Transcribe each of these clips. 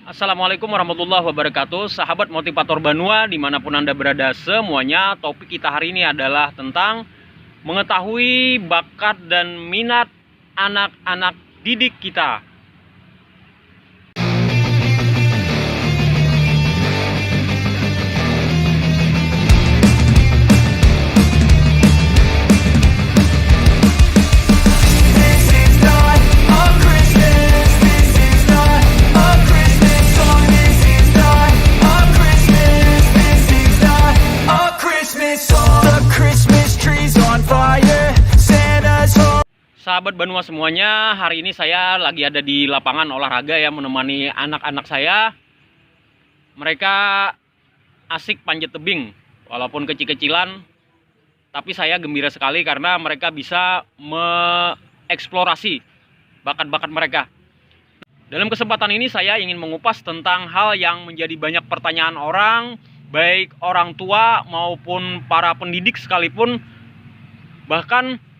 Assalamualaikum warahmatullahi wabarakatuh. Sahabat motivator Banua dimanapun Anda berada semuanya. Topik kita hari ini adalah tentang mengetahui bakat dan minat anak-anak didik kita. Sahabat Banua semuanya, hari ini saya lagi ada di lapangan olahraga ya, menemani anak-anak saya. Mereka asik panjat tebing, walaupun kecil-kecilan, tapi saya gembira sekali karena mereka bisa mengeksplorasi bakat-bakat mereka. Dalam kesempatan ini saya ingin mengupas tentang hal yang menjadi banyak pertanyaan orang, baik orang tua maupun para pendidik sekalipun. Bahkan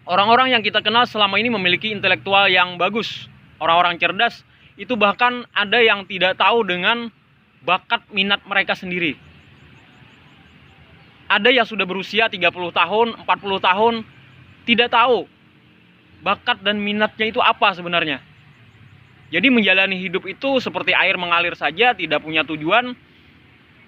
orang-orang yang kita kenal selama ini memiliki intelektual yang bagus, orang-orang cerdas, itu bahkan ada yang tidak tahu dengan bakat minat mereka sendiri. Ada yang sudah berusia 30 tahun, 40 tahun, tidak tahu bakat dan minatnya itu apa sebenarnya. Jadi menjalani hidup itu seperti air mengalir saja, tidak punya tujuan.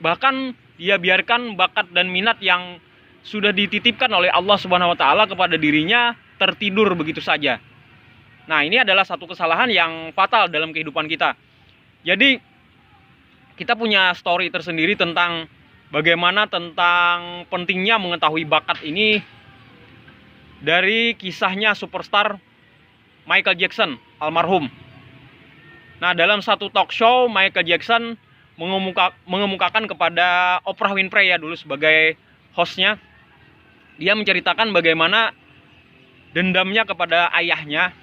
Bahkan dia biarkan bakat dan minat yang sudah dititipkan oleh Allah Subhanahu wa taala kepada dirinya tertidur begitu saja. Nah, ini adalah satu kesalahan yang fatal dalam kehidupan kita. Jadi kita punya story tersendiri tentang bagaimana tentang pentingnya mengetahui bakat ini dari kisahnya superstar Michael Jackson almarhum. Nah, dalam satu talk show Michael Jackson mengemukakan kepada Oprah Winfrey ya dulu sebagai hostnya. Dia menceritakan bagaimana dendamnya kepada ayahnya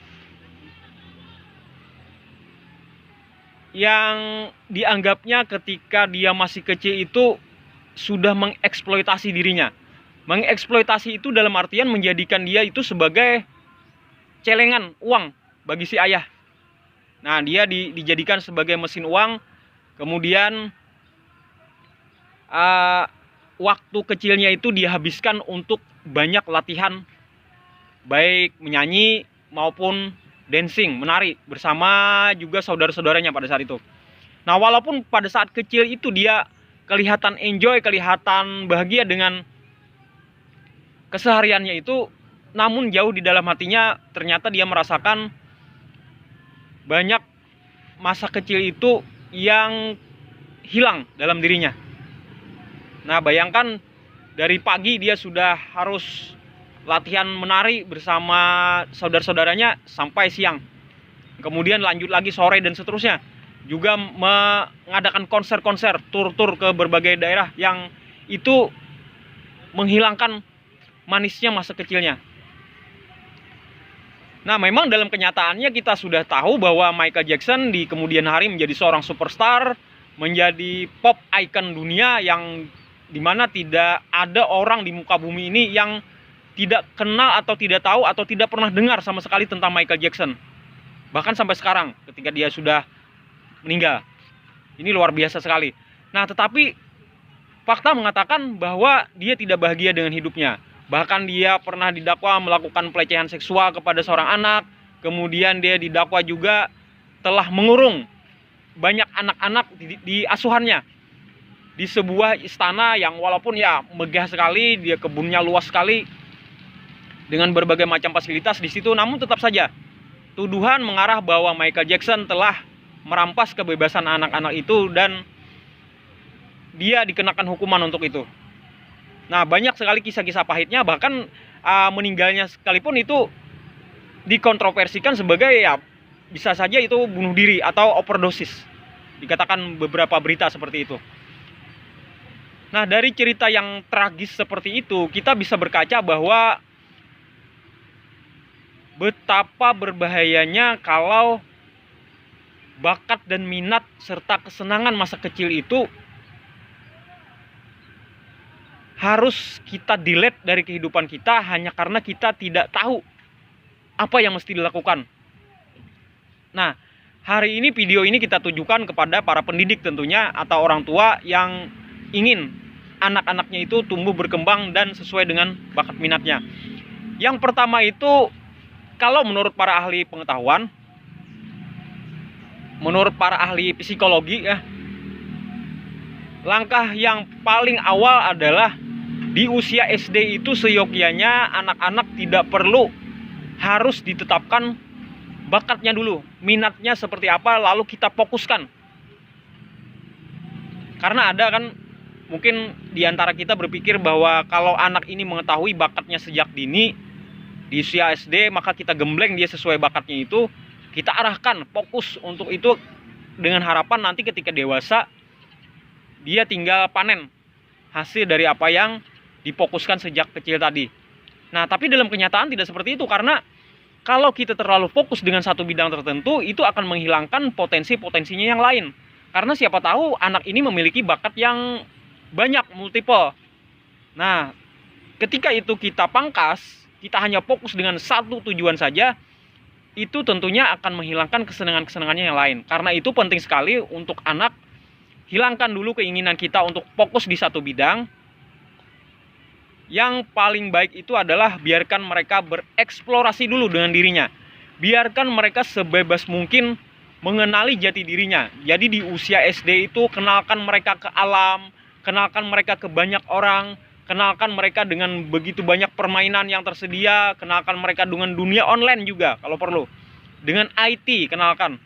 yang dianggapnya ketika dia masih kecil itu sudah mengeksploitasi dirinya. Mengeksploitasi itu dalam artian menjadikan dia itu sebagai celengan uang bagi si ayah. Nah, dia dijadikan sebagai mesin uang. Kemudian waktu kecilnya itu dihabiskan untuk banyak latihan, baik menyanyi maupun dancing, menari bersama juga saudara-saudaranya pada saat itu. Nah, walaupun pada saat kecil itu dia kelihatan enjoy, kelihatan bahagia dengan kesehariannya itu, namun jauh di dalam hatinya ternyata dia merasakan banyak masa kecil itu yang hilang dalam dirinya. Nah, bayangkan dari pagi dia sudah harus latihan menari bersama saudara-saudaranya sampai siang. Kemudian lanjut lagi sore dan seterusnya. Juga mengadakan konser-konser, tur-tur ke berbagai daerah yang itu menghilangkan manisnya masa kecilnya. Nah, memang dalam kenyataannya kita sudah tahu bahwa Michael Jackson di kemudian hari menjadi seorang superstar, menjadi pop icon dunia yang dimana tidak ada orang di muka bumi ini yang tidak kenal atau tidak tahu atau tidak pernah dengar sama sekali tentang Michael Jackson. Bahkan sampai sekarang ketika dia sudah meninggal. Ini luar biasa sekali. Nah, tetapi fakta mengatakan bahwa dia tidak bahagia dengan hidupnya. Bahkan dia pernah didakwa melakukan pelecehan seksual kepada seorang anak. Kemudian dia didakwa juga telah mengurung banyak anak-anak di asuhannya di sebuah istana yang walaupun ya megah sekali, dia kebunnya luas sekali dengan berbagai macam fasilitas di situ, namun tetap saja tuduhan mengarah bahwa Michael Jackson telah merampas kebebasan anak-anak itu dan dia dikenakan hukuman untuk itu. Nah, banyak sekali kisah-kisah pahitnya, bahkan meninggalnya sekalipun itu dikontroversikan sebagai ya bisa saja itu bunuh diri atau overdosis. Dikatakan beberapa berita seperti itu. Nah, dari cerita yang tragis seperti itu, kita bisa berkaca bahwa betapa berbahayanya kalau bakat dan minat serta kesenangan masa kecil itu harus kita delete dari kehidupan kita hanya karena kita tidak tahu apa yang mesti dilakukan. Nah, Hari ini video ini kita tujukan kepada para pendidik tentunya, atau orang tua yang ingin anak-anaknya itu tumbuh berkembang dan sesuai dengan bakat minatnya. Yang pertama itu, kalau menurut para ahli pengetahuan, menurut para ahli psikologi ya, langkah yang paling awal adalah di usia SD itu seyogyanya anak-anak tidak perlu harus ditetapkan bakatnya dulu, minatnya seperti apa, lalu kita fokuskan. Karena ada kan mungkin di antara kita berpikir bahwa kalau anak ini mengetahui bakatnya sejak dini di usia SD, maka kita gembleng dia sesuai bakatnya itu, kita arahkan fokus untuk itu dengan harapan nanti ketika dewasa dia tinggal panen hasil dari apa yang difokuskan sejak kecil tadi. Nah, tapi dalam kenyataan tidak seperti itu, karena kalau kita terlalu fokus dengan satu bidang tertentu, itu akan menghilangkan potensi-potensinya yang lain. Karena siapa tahu anak ini memiliki bakat yang banyak, multiple. Nah, ketika itu kita pangkas, kita hanya fokus dengan satu tujuan saja, itu tentunya akan menghilangkan kesenangan-kesenangannya yang lain. Karena itu penting sekali untuk anak, hilangkan dulu keinginan kita untuk fokus di satu bidang. Yang paling baik itu adalah biarkan mereka bereksplorasi dulu dengan dirinya. Biarkan mereka sebebas mungkin mengenali jati dirinya. Jadi di usia SD itu kenalkan mereka ke alam, kenalkan mereka ke banyak orang, kenalkan mereka dengan begitu banyak permainan yang tersedia, kenalkan mereka dengan dunia online juga kalau perlu. Dengan IT kenalkan.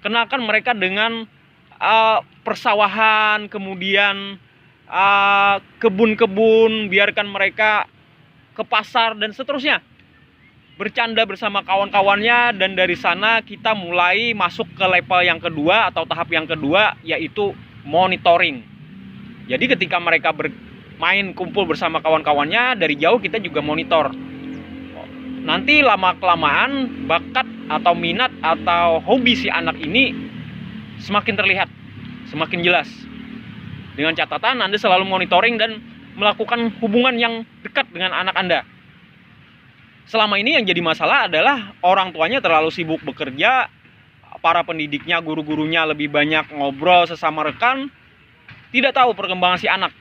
Kenalkan mereka dengan persawahan, kemudian kebun-kebun, biarkan mereka ke pasar dan seterusnya, bercanda bersama kawan-kawannya, dan dari sana kita mulai masuk ke level yang kedua atau tahap yang kedua, yaitu monitoring. Jadi ketika mereka bermain kumpul bersama kawan-kawannya, dari jauh kita juga monitor. Nanti lama-kelamaan bakat atau minat atau hobi si anak ini semakin terlihat, semakin jelas. Dengan catatan Anda selalu monitoring dan melakukan hubungan yang dekat dengan anak Anda. Selama ini yang jadi masalah adalah orang tuanya terlalu sibuk bekerja, para pendidiknya, guru-gurunya lebih banyak ngobrol sesama rekan, tidak tahu perkembangan si anak.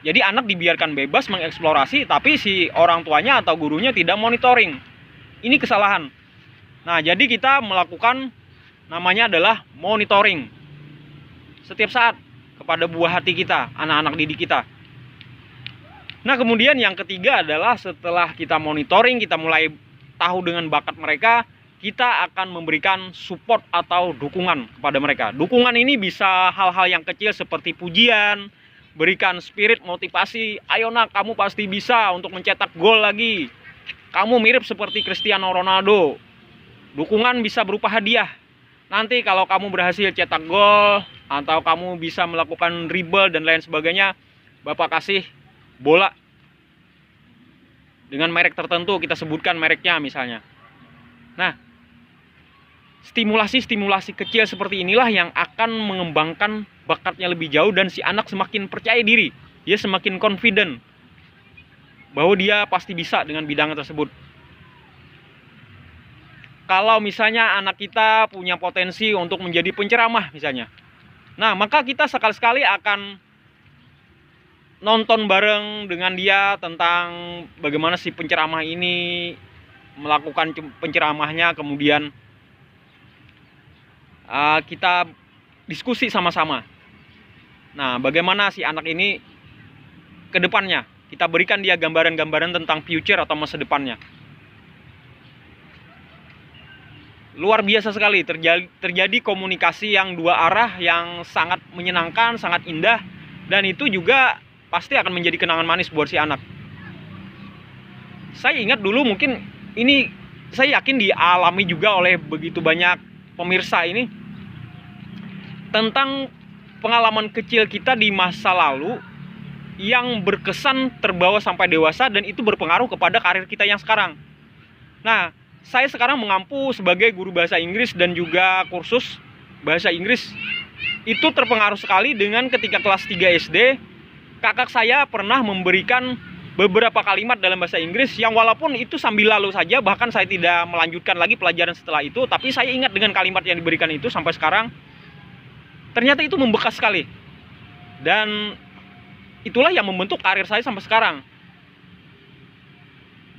Jadi anak dibiarkan bebas mengeksplorasi, tapi si orang tuanya atau gurunya tidak monitoring. Ini kesalahan. Nah, jadi kita melakukan namanya adalah monitoring setiap saat kepada buah hati kita, anak-anak didik kita. Nah, kemudian yang ketiga adalah setelah kita monitoring, kita mulai tahu dengan bakat mereka, kita akan memberikan support atau dukungan kepada mereka. Dukungan ini bisa hal-hal yang kecil seperti pujian, berikan spirit motivasi, ayo nak kamu pasti bisa untuk mencetak gol lagi, kamu mirip seperti Cristiano Ronaldo. Dukungan bisa berupa hadiah. Nanti kalau kamu berhasil cetak gol atau kamu bisa melakukan dribble dan lain sebagainya, Bapak kasih bola dengan merek tertentu, kita sebutkan mereknya misalnya. Nah, stimulasi-stimulasi kecil seperti inilah yang akan mengembangkan bakatnya lebih jauh, dan si anak semakin percaya diri, dia semakin confident bahwa dia pasti bisa dengan bidang tersebut. Kalau misalnya anak kita punya potensi untuk menjadi penceramah misalnya, nah maka kita sekali-sekali akan nonton bareng dengan dia tentang bagaimana si penceramah ini melakukan penceramahnya, kemudian kita diskusi sama-sama. Nah, bagaimana si anak ini ke depannya, kita berikan dia gambaran-gambaran tentang future atau masa depannya. Luar biasa sekali, terjadi komunikasi yang dua arah yang sangat menyenangkan, sangat indah, dan itu juga pasti akan menjadi kenangan manis buat si anak. Saya ingat dulu, mungkin ini saya yakin dialami juga oleh begitu banyak pemirsa ini, tentang pengalaman kecil kita di masa lalu yang berkesan terbawa sampai dewasa, dan itu berpengaruh kepada karir kita yang sekarang. Nah, saya sekarang mengampu sebagai guru bahasa Inggris dan juga kursus bahasa Inggris. Itu terpengaruh sekali dengan ketika kelas 3 SD, kakak saya pernah memberikan beberapa kalimat dalam bahasa Inggris yang walaupun itu sambil lalu saja, bahkan saya tidak melanjutkan lagi pelajaran setelah itu, tapi saya ingat dengan kalimat yang diberikan itu sampai sekarang. Ternyata itu membekas sekali. Dan itulah yang membentuk karir saya sampai sekarang.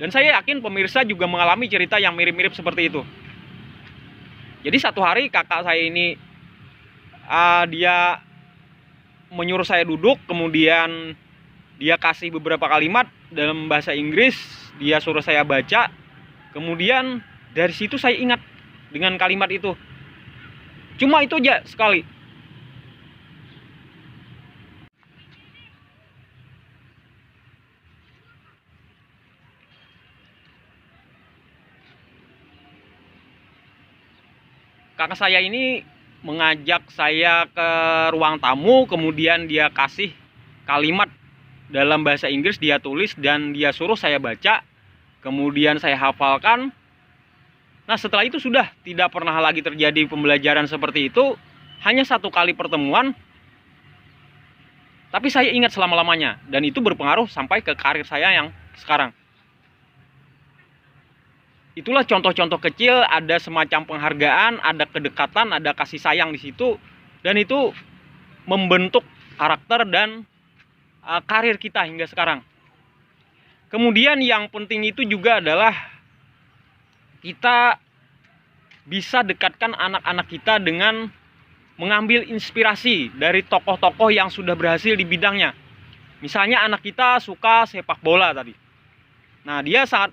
Dan saya yakin pemirsa juga mengalami cerita yang mirip-mirip seperti itu. Jadi satu hari kakak saya ini dia menyuruh saya duduk, kemudian dia kasih beberapa kalimat dalam bahasa Inggris, dia suruh saya baca. Kemudian dari situ saya ingat dengan kalimat itu. Cuma itu aja sekali. Kakak saya ini mengajak saya ke ruang tamu, kemudian dia kasih kalimat dalam bahasa Inggris, dia tulis dan dia suruh saya baca. Kemudian saya hafalkan. Nah, setelah itu sudah tidak pernah lagi terjadi pembelajaran seperti itu. Hanya satu kali pertemuan, tapi saya ingat selama-lamanya. Dan itu berpengaruh sampai ke karir saya yang sekarang. Itulah contoh-contoh kecil, ada semacam penghargaan, ada kedekatan, ada kasih sayang di situ. Dan itu membentuk karakter dan karir kita hingga sekarang. Kemudian yang penting itu juga adalah kita bisa dekatkan anak-anak kita dengan mengambil inspirasi dari tokoh-tokoh yang sudah berhasil di bidangnya. Misalnya anak kita suka sepak bola tadi. Nah, dia sangat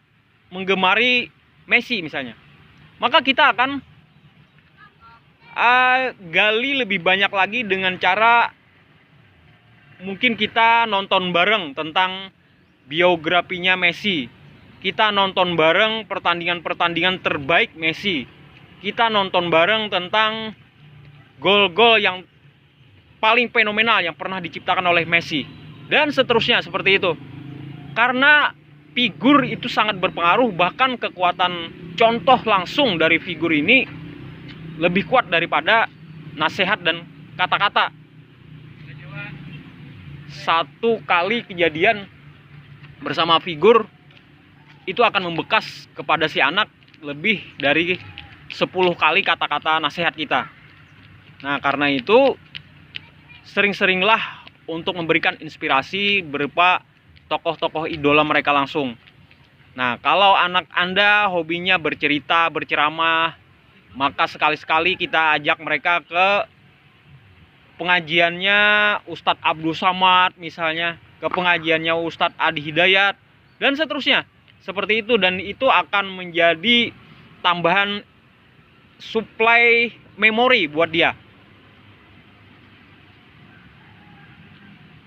menggemari Messi misalnya. Maka kita akan gali lebih banyak lagi dengan cara mungkin kita nonton bareng tentang biografinya Messi. Kita nonton bareng pertandingan-pertandingan terbaik Messi. Kita nonton bareng tentang gol-gol yang paling fenomenal yang pernah diciptakan oleh Messi. Dan seterusnya seperti itu. Karena figur itu sangat berpengaruh, bahkan kekuatan contoh langsung dari figur ini lebih kuat daripada nasihat dan kata-kata. Satu kali kejadian bersama figur itu akan membekas kepada si anak lebih dari 10 kali kata-kata nasihat kita. Nah, karena itu sering-seringlah untuk memberikan inspirasi berupa tokoh-tokoh idola mereka langsung. Nah, kalau anak Anda hobinya bercerita, berceramah, maka sekali-sekali kita ajak mereka ke pengajiannya Ustadz Abdul Somad misalnya, ke pengajiannya Ustadz Adi Hidayat, dan seterusnya. Seperti itu, dan itu akan menjadi tambahan suplai memori buat dia.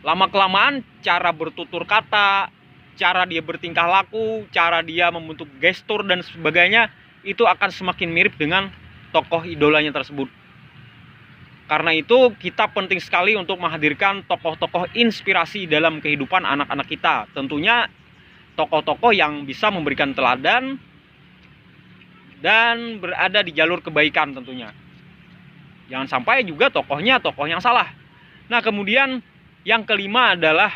Lama-kelamaan cara bertutur kata, cara dia bertingkah laku, cara dia membentuk gestur dan sebagainya, itu akan semakin mirip dengan tokoh idolanya tersebut. Karena itu kita penting sekali untuk menghadirkan tokoh-tokoh inspirasi dalam kehidupan anak-anak kita. Tentunya tokoh-tokoh yang bisa memberikan teladan dan berada di jalur kebaikan tentunya. Jangan sampai juga tokohnya tokoh yang salah. Nah, kemudian yang kelima adalah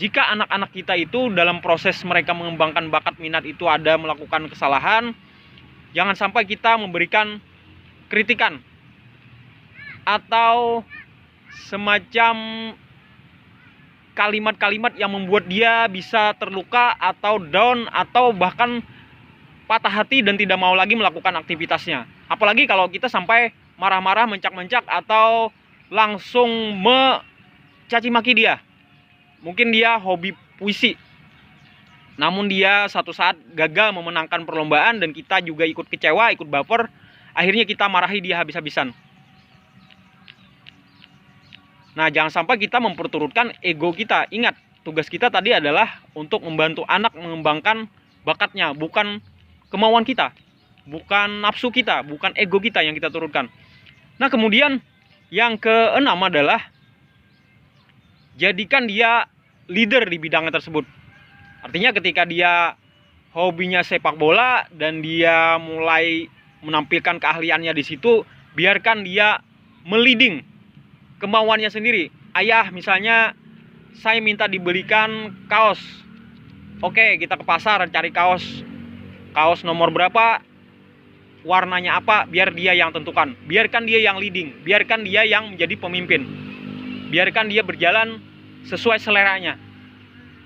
jika anak-anak kita itu dalam proses mereka mengembangkan bakat minat itu ada melakukan kesalahan, jangan sampai kita memberikan kritikan atau semacam kalimat-kalimat yang membuat dia bisa terluka atau down atau bahkan patah hati dan tidak mau lagi melakukan aktivitasnya. Apalagi kalau kita sampai marah-marah, mencak-mencak atau langsung mencaci maki dia. Mungkin dia hobi puisi, namun dia satu saat gagal memenangkan perlombaan dan kita juga ikut kecewa, ikut baper, akhirnya kita marahi dia habis-habisan. Nah, jangan sampai kita memperturutkan ego kita. Ingat, tugas kita tadi adalah untuk membantu anak mengembangkan bakatnya, bukan kemauan kita, bukan nafsu kita, bukan ego kita yang kita turunkan. Nah, kemudian yang keenam adalah jadikan dia leader di bidangnya tersebut. Artinya ketika dia hobinya sepak bola dan dia mulai menampilkan keahliannya di situ, biarkan dia meliding kemauannya sendiri. Ayah misalnya, saya minta dibelikan kaos Oke, kita ke pasar cari kaos. Kaos nomor berapa, warnanya apa, biar dia yang tentukan. Biarkan dia yang leading, biarkan dia yang menjadi pemimpin. Biarkan dia berjalan sesuai seleranya.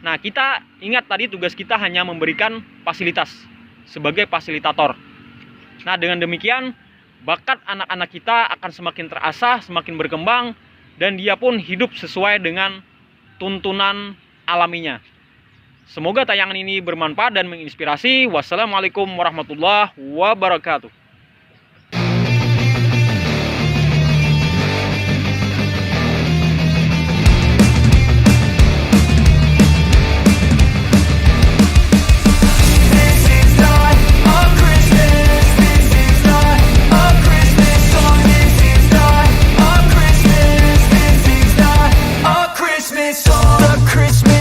Nah, kita ingat tadi tugas kita hanya memberikan fasilitas sebagai fasilitator. Nah, dengan demikian bakat anak-anak kita akan semakin terasah, semakin berkembang, dan dia pun hidup sesuai dengan tuntunan alaminya. Semoga tayangan ini bermanfaat dan menginspirasi. Wassalamualaikum warahmatullahi wabarakatuh.